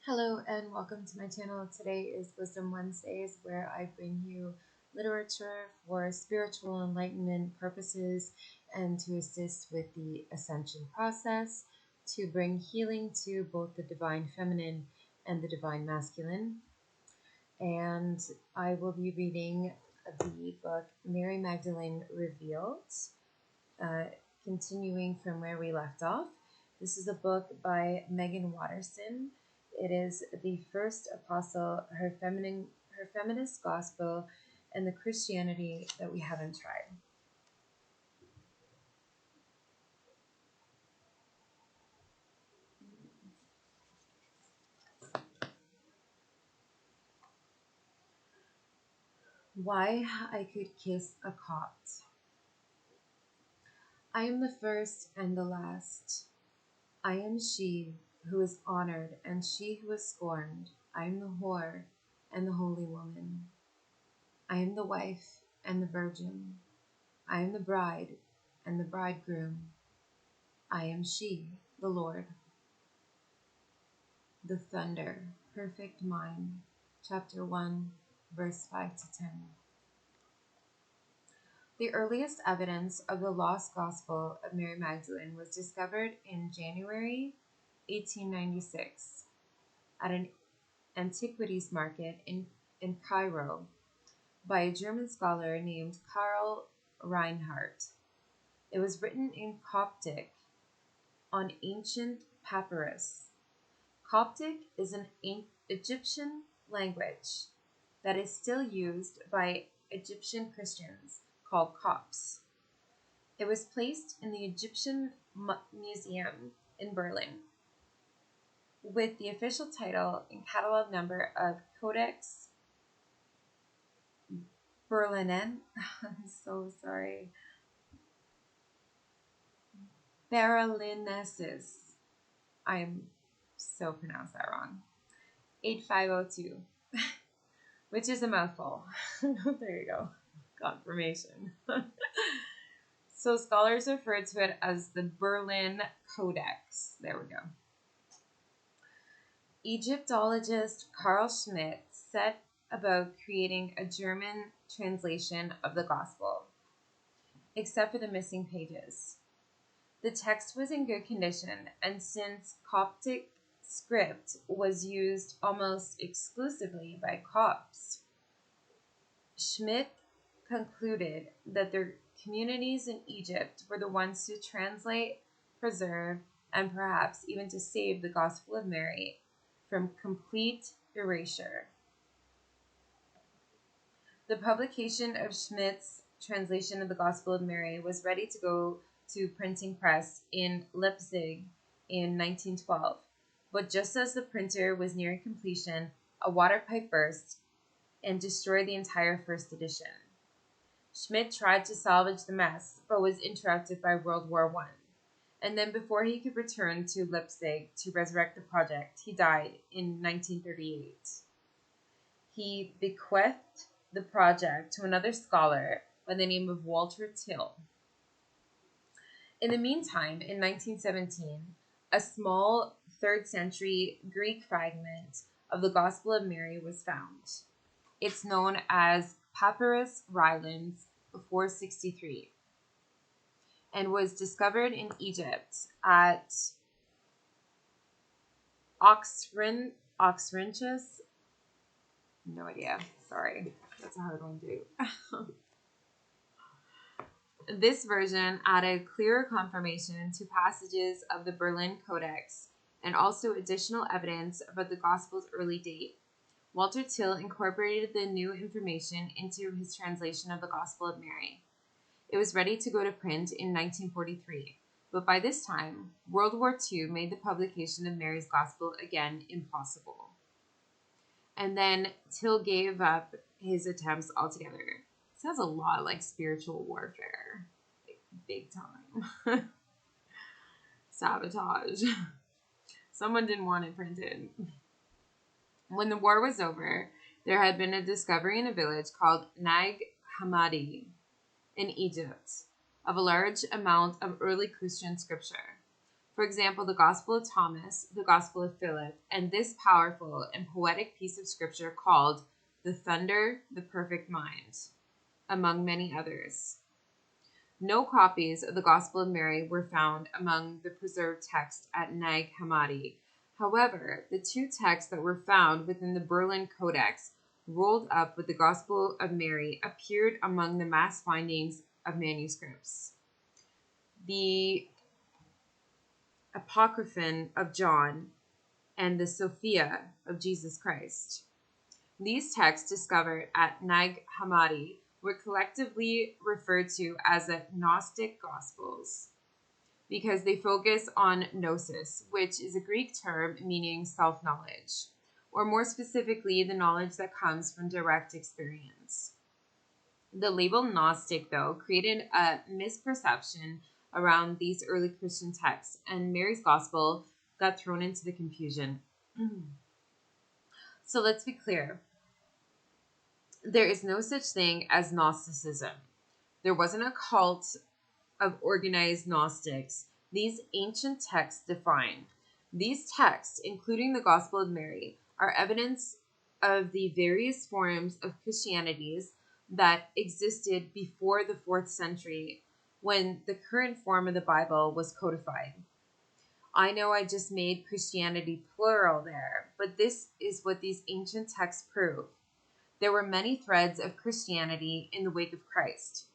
Hello and welcome to my channel. Today is Wisdom Wednesdays, where I bring you literature for spiritual enlightenment purposes and to assist with the ascension process, to bring healing to both the divine feminine and the divine masculine. And I will be reading the book Mary Magdalene Revealed, uh, continuing from where we left off. This is a book by Megan Watterson. It is the first apostle, her feminist gospel, and the Christianity that we haven't tried. Why I could kiss a Copt. I am the first and the last. I am she who is honored and she who is scorned. I am the whore and the holy woman. I am the wife and the virgin. I am the bride and the bridegroom. I am she, the Lord. The thunder, perfect mind. Chapter 1, verse 5 to 10. The earliest evidence of the lost gospel of Mary Magdalene was discovered in January 1896 at an antiquities market in Cairo by a German scholar named Karl Reinhardt. It was written in Coptic on ancient papyrus. Coptic is an Egyptian language that is still used by Egyptian Christians called Copts. It was placed in the Egyptian Museum in Berlin with the official title and catalog number of Codex Berlinen. I'm so sorry. Berlinensis. I'm so pronounced that wrong. 8502, which is a mouthful. There you go. Confirmation. So scholars refer to it as the Berlin Codex. There we go. Egyptologist Carl Schmidt set about creating a German translation of the Gospel, except for the missing pages. The text was in good condition, and since Coptic script was used almost exclusively by Copts, Schmidt concluded that their communities in Egypt were the ones to translate, preserve, and perhaps even to save the Gospel of Mary from complete erasure. The publication of Schmidt's translation of the Gospel of Mary was ready to go to printing press in Leipzig in 1912, but just as the printer was nearing completion, a water pipe burst and destroyed the entire first edition. Schmidt tried to salvage the mess, but was interrupted by World War I. And then before he could return to Leipzig to resurrect the project, he died in 1938. He bequeathed the project to another scholar by the name of Walter Till. In the meantime, in 1917, a small 3rd century Greek fragment of the Gospel of Mary was found. It's known as Papyrus Rylands 463 and was discovered in Egypt at Oxyrhynchus. No idea. Sorry. That's a hard one to do. This version added clearer confirmation to passages of the Berlin Codex and also additional evidence about the Gospel's early date. Walter Till incorporated the new information into his translation of the Gospel of Mary. It was ready to go to print in 1943, but by this time, World War II made the publication of Mary's Gospel again impossible. And then Till gave up his attempts altogether. Sounds a lot like spiritual warfare, like big time. Sabotage. Someone didn't want it printed. When the war was over, there had been a discovery in a village called Nag Hammadi in Egypt of a large amount of early Christian scripture. For example, the Gospel of Thomas, the Gospel of Philip, and this powerful and poetic piece of scripture called The Thunder, the Perfect Mind, among many others. No copies of the Gospel of Mary were found among the preserved texts at Nag Hammadi. However, the two texts that were found within the Berlin Codex, rolled up with the Gospel of Mary, appeared among the mass findings of manuscripts. The Apocryphon of John and the Sophia of Jesus Christ. These texts discovered at Nag Hammadi were collectively referred to as the Gnostic Gospels because they focus on gnosis, which is a Greek term meaning self-knowledge, or more specifically, the knowledge that comes from direct experience. The label Gnostic, though, created a misperception around these early Christian texts, and Mary's Gospel got thrown into the confusion. So let's be clear. There is no such thing as Gnosticism. There wasn't a cult of organized Gnostics. These ancient texts define. These texts, including the Gospel of Mary, are evidence of the various forms of Christianities that existed before the 4th century when the current form of the Bible was codified. I know I just made Christianity plural there, but this is what these ancient texts prove. There were many threads of Christianity in the wake of Christ.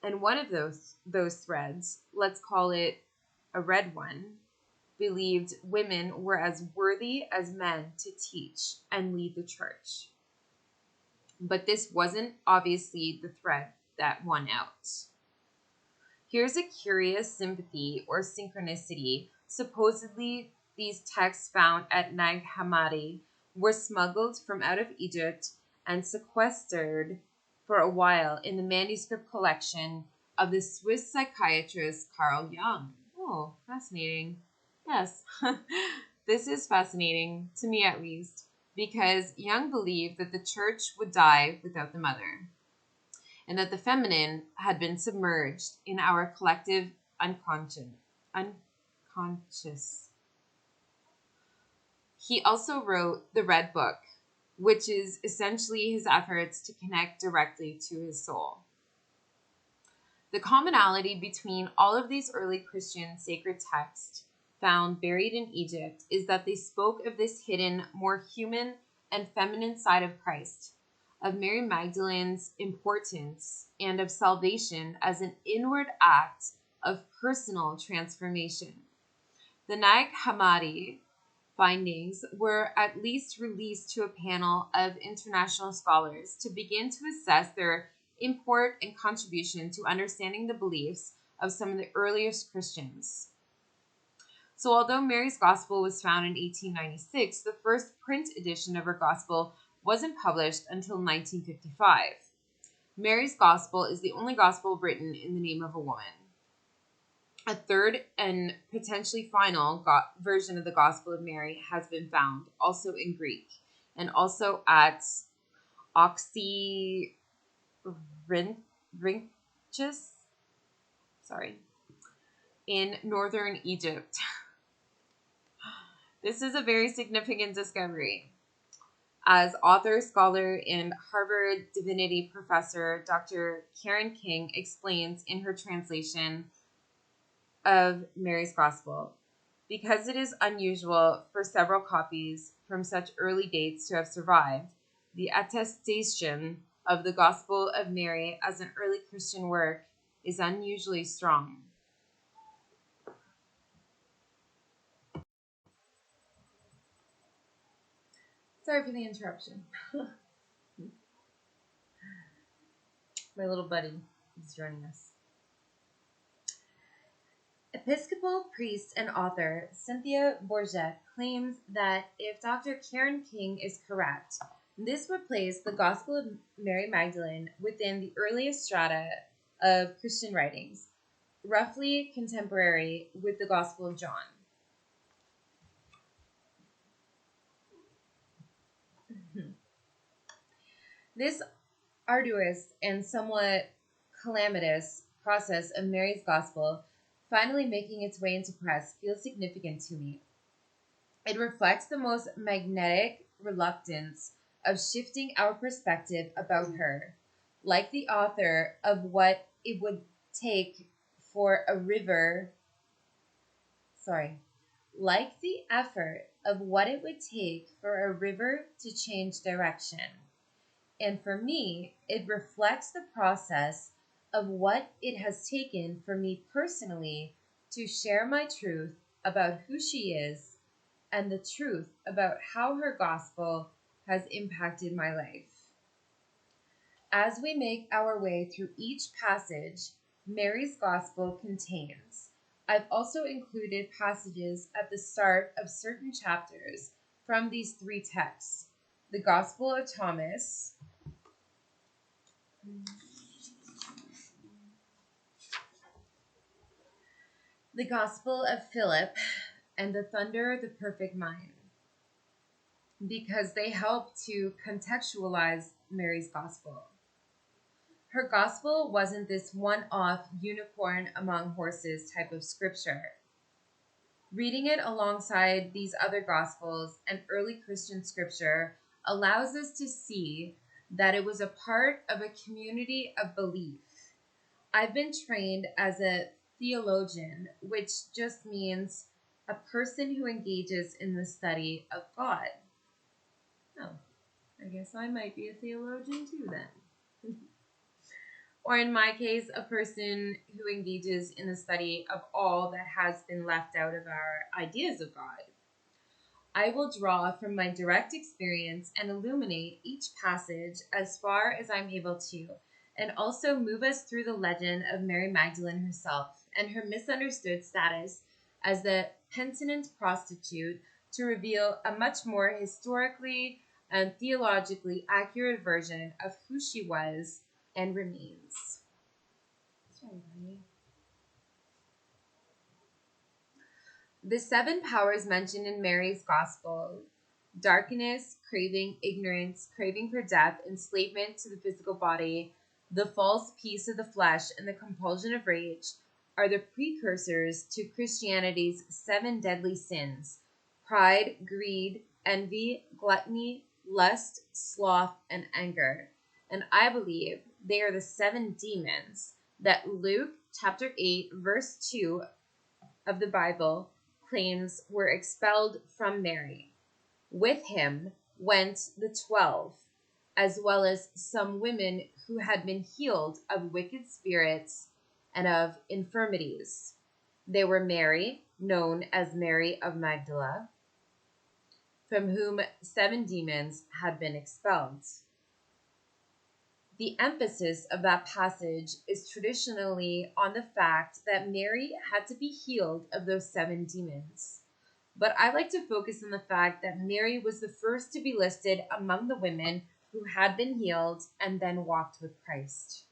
And one of those threads, let's call it a red one, believed women were as worthy as men to teach and lead the church. But this wasn't obviously the thread that won out. Here's a curious sympathy or synchronicity. Supposedly, these texts found at Nag Hammadi were smuggled from out of Egypt and sequestered for a while in the manuscript collection of the Swiss psychiatrist Carl Jung. Oh, fascinating. Yes, this is fascinating, to me at least, because Jung believed that the church would die without the mother, and that the feminine had been submerged in our collective unconscious. He also wrote the Red Book, which is essentially his efforts to connect directly to his soul. The commonality between all of these early Christian sacred texts found buried in Egypt is that they spoke of this hidden, more human and feminine side of Christ, of Mary Magdalene's importance, and of salvation as an inward act of personal transformation. The Nag Hammadi findings were at least released to a panel of international scholars to begin to assess their import and contribution to understanding the beliefs of some of the earliest Christians. So although Mary's Gospel was found in 1896, the first print edition of her Gospel wasn't published until 1955. Mary's Gospel is the only Gospel written in the name of a woman. A third and potentially final version of the Gospel of Mary has been found, also in Greek, and also at Oxyrhynchus, in northern Egypt. This is a very significant discovery, as author, scholar, and Harvard Divinity professor Dr. Karen King explains in her translation of Mary's Gospel. Because it is unusual for several copies from such early dates to have survived, the attestation of the Gospel of Mary as an early Christian work is unusually strong. Sorry for the interruption. My little buddy is joining us. Episcopal priest and author Cynthia Bourget claims that if Dr. Karen King is correct, this would place the Gospel of Mary Magdalene within the earliest strata of Christian writings, roughly contemporary with the Gospel of John. This arduous and somewhat calamitous process of Mary's Gospel finally making its way into press feels significant to me. It reflects the most magnetic reluctance of shifting our perspective about her, like the author of what it would take for a river, sorry, like the effort of what it would take for a river to change direction. And for me, it reflects the process of what it has taken for me personally to share my truth about who she is and the truth about how her gospel has impacted my life. As we make our way through each passage Mary's gospel contains, I've also included passages at the start of certain chapters from these three texts: the Gospel of Thomas, the Gospel of Philip, and the Thunder of the Perfect Mind, because they help to contextualize Mary's gospel. Her gospel wasn't this one off unicorn among horses type of scripture. Reading it alongside these other gospels and early Christian scripture allows us to see that it was a part of a community of belief. I've been trained as a theologian, which just means a person who engages in the study of God. Oh, I guess I might be a theologian too then. Or in my case, a person who engages in the study of all that has been left out of our ideas of God. I will draw from my direct experience and illuminate each passage as far as I'm able to, and also move us through the legend of Mary Magdalene herself and her misunderstood status as the penitent prostitute to reveal a much more historically and theologically accurate version of who she was and remains. Sorry, honey. The seven powers mentioned in Mary's gospel: darkness, craving, ignorance, craving for death, enslavement to the physical body, the false peace of the flesh, and the compulsion of rage, are the precursors to Christianity's seven deadly sins: pride, greed, envy, gluttony, lust, sloth, and anger. And I believe they are the seven demons that Luke chapter 8, verse 2 of the Bible claims were expelled from Mary. With him went the 12, as well as some women who had been healed of wicked spirits and of infirmities. They were Mary, known as Mary of Magdala, from whom seven demons had been expelled. The emphasis of that passage is traditionally on the fact that Mary had to be healed of those seven demons. But I like to focus on the fact that Mary was the first to be listed among the women who had been healed and then walked with Christ.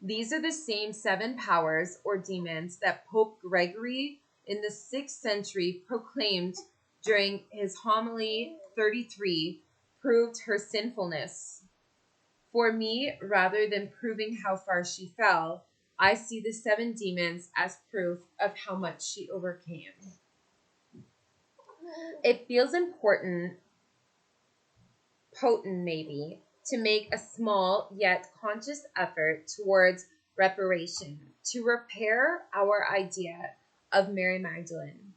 These are the same seven powers or demons that Pope Gregory in the 6th century proclaimed during his homily 33 proved her sinfulness. For me, rather than proving how far she fell, I see the seven demons as proof of how much she overcame. It feels potent maybe, to make a small yet conscious effort towards reparation, to repair our idea of Mary Magdalene.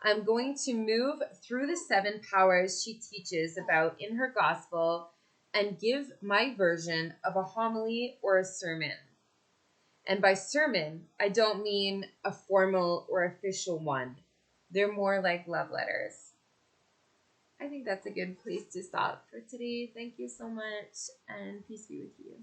I'm going to move through the seven powers she teaches about in her gospel and give my version of a homily or a sermon. And by sermon, I don't mean a formal or official one. They're more like love letters. I think that's a good place to stop for today. Thank you so much, and peace be with you.